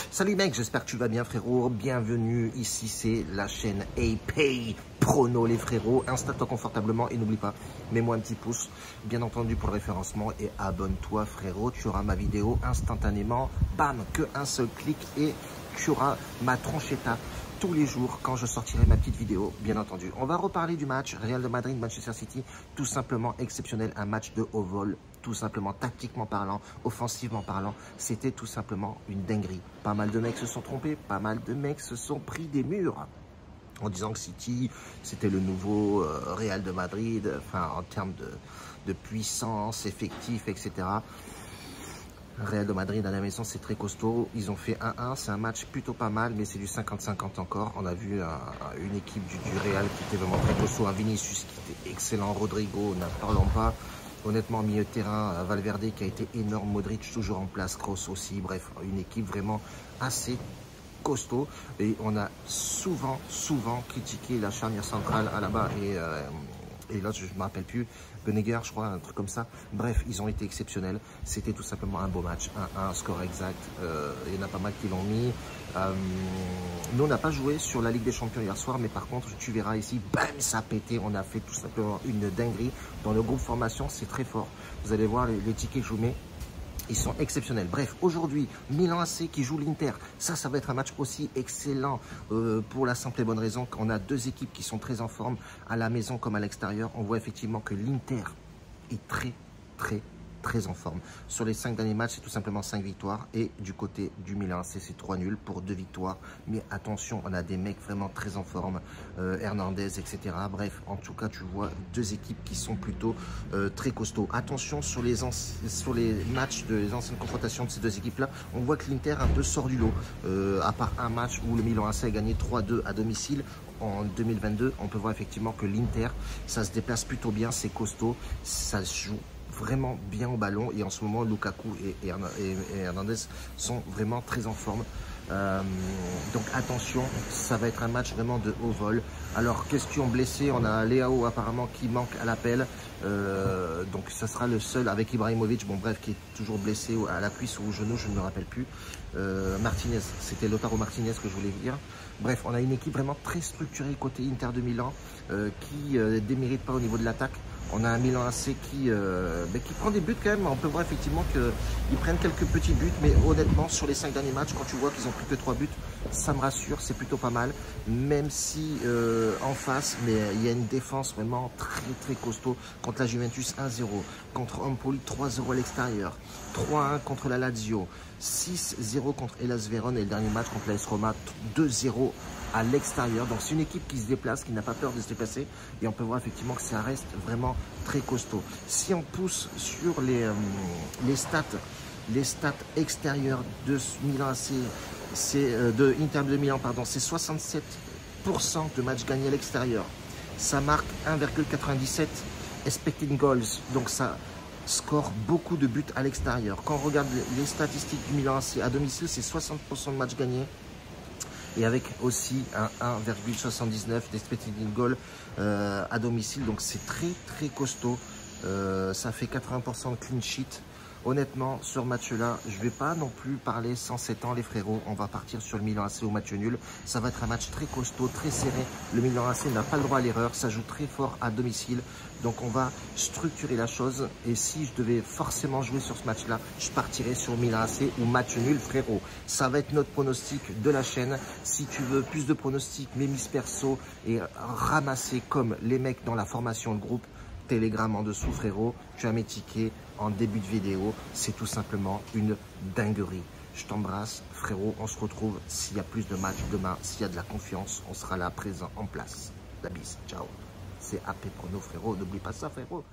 Salut mec, j'espère que tu vas bien frérot, bienvenue, ici c'est la chaîne AP Prono les frérots, installe-toi confortablement et n'oublie pas, mets-moi un petit pouce, bien entendu pour le référencement et abonne-toi frérot, tu auras ma vidéo instantanément, bam, que un seul clic et tu auras ma tronchetta tous les jours quand je sortirai ma petite vidéo, bien entendu. On va reparler du match Real de Madrid, Manchester City, tout simplement exceptionnel, un match de haut vol, tout simplement tactiquement parlant, offensivement parlant, c'était tout simplement une dinguerie. Pas mal de mecs se sont trompés, pas mal de mecs se sont pris des murs en disant que City, c'était le nouveau Real de Madrid, enfin en termes de puissance, effectif, etc. Real de Madrid à la maison, c'est très costaud. Ils ont fait 1-1. C'est un match plutôt pas mal, mais c'est du 50-50 encore. On a vu une équipe du Real qui était vraiment très costaud. Un Vinicius qui était excellent. Rodrigo, n'en parlons pas. Honnêtement, milieu de terrain, Valverde qui a été énorme. Modric toujours en place. Kroos aussi. Bref, une équipe vraiment assez costaud. Et on a souvent critiqué la charnière centrale à là-bas et là, je ne me rappelle plus, Benegger, je crois, un truc comme ça. Bref, ils ont été exceptionnels. C'était tout simplement un beau match, un score exact. Il y en a pas mal qui l'ont mis. Nous, on n'a pas joué sur la Ligue des Champions hier soir, mais par contre, tu verras ici, bam, ça a pété. On a fait tout simplement une dinguerie. Dans le groupe formation, c'est très fort. Vous allez voir les tickets que je vous mets. Ils sont exceptionnels. Bref, aujourd'hui, Milan AC qui joue l'Inter. Ça va être un match aussi excellent pour la simple et bonne raison qu'on a deux équipes qui sont très en forme à la maison comme à l'extérieur. On voit effectivement que l'Inter est très en forme. Sur les 5 derniers matchs, c'est tout simplement 5 victoires. Et du côté du Milan AC, c'est 3 nuls pour 2 victoires. Mais attention, on a des mecs vraiment très en forme. Hernandez, etc. Bref, en tout cas, tu vois deux équipes qui sont plutôt très costauds. Attention sur les matchs les anciennes confrontations de ces deux équipes-là. On voit que l'Inter un peu sort du lot. À part un match où le Milan AC a gagné 3-2 à domicile. En 2022, on peut voir effectivement que l'Inter, ça se déplace plutôt bien, c'est costaud, ça se joue vraiment bien au ballon et en ce moment Lukaku et Hernandez sont vraiment très en forme. Donc attention, ça va être un match vraiment de haut vol. Alors question blessé, on a Leao apparemment qui manque à l'appel, donc ça sera le seul avec Ibrahimovic, bon bref, qui est toujours blessé à la cuisse ou au genou, je ne me rappelle plus. Martinez, c'était Lautaro Martinez que je voulais dire. Bref, on a une équipe vraiment très structurée côté Inter de Milan qui démérite pas au niveau de l'attaque. On a un Milan AC qui prend des buts quand même. On peut voir effectivement qu'ils prennent quelques petits buts. Mais honnêtement, sur les 5 derniers matchs, quand tu vois qu'ils ont plus que 3 buts, ça me rassure. C'est plutôt pas mal. Même si en face, mais il y a une défense vraiment très costaud. Contre la Juventus 1-0. Contre Empoli 3-0 à l'extérieur. 3-1 contre la Lazio. 6-0 contre Hellas Vérone. Et le dernier match contre l'AS Roma 2-0 à l'extérieur. Donc c'est une équipe qui se déplace, qui n'a pas peur de se déplacer. Et on peut voir effectivement que ça reste vraiment très costaud. Si on pousse sur les stats extérieures de Milan AC, c'est de Inter de Milan, pardon, c'est 67% de matchs gagnés à l'extérieur. Ça marque 1,97 expected goals. Donc ça score beaucoup de buts à l'extérieur. Quand on regarde les statistiques du Milan AC à domicile, c'est 60% de matchs gagnés. Et avec aussi un 1,79 d'expected goal à domicile. Donc c'est très costaud. Ça fait 80% de clean sheet. Honnêtement, sur ce match-là, je ne vais pas non plus parler 107 ans les frérots. On va partir sur le Milan AC au match nul. Ça va être un match très costaud, très serré. Le Milan AC n'a pas le droit à l'erreur. Ça joue très fort à domicile. Donc on va structurer la chose. Et si je devais forcément jouer sur ce match-là, je partirais sur Milan AC ou match nul frérot. Ça va être notre pronostic de la chaîne. Si tu veux plus de pronostics, mémis perso et ramasser comme les mecs dans la formation de groupe, Telegram en dessous frérot, tu as mes tickets en début de vidéo, c'est tout simplement une dinguerie. Je t'embrasse frérot, on se retrouve s'il y a plus de matchs demain, s'il y a de la confiance, on sera là présent en place. La bise, ciao. C'est AP Prono frérot, n'oublie pas ça frérot.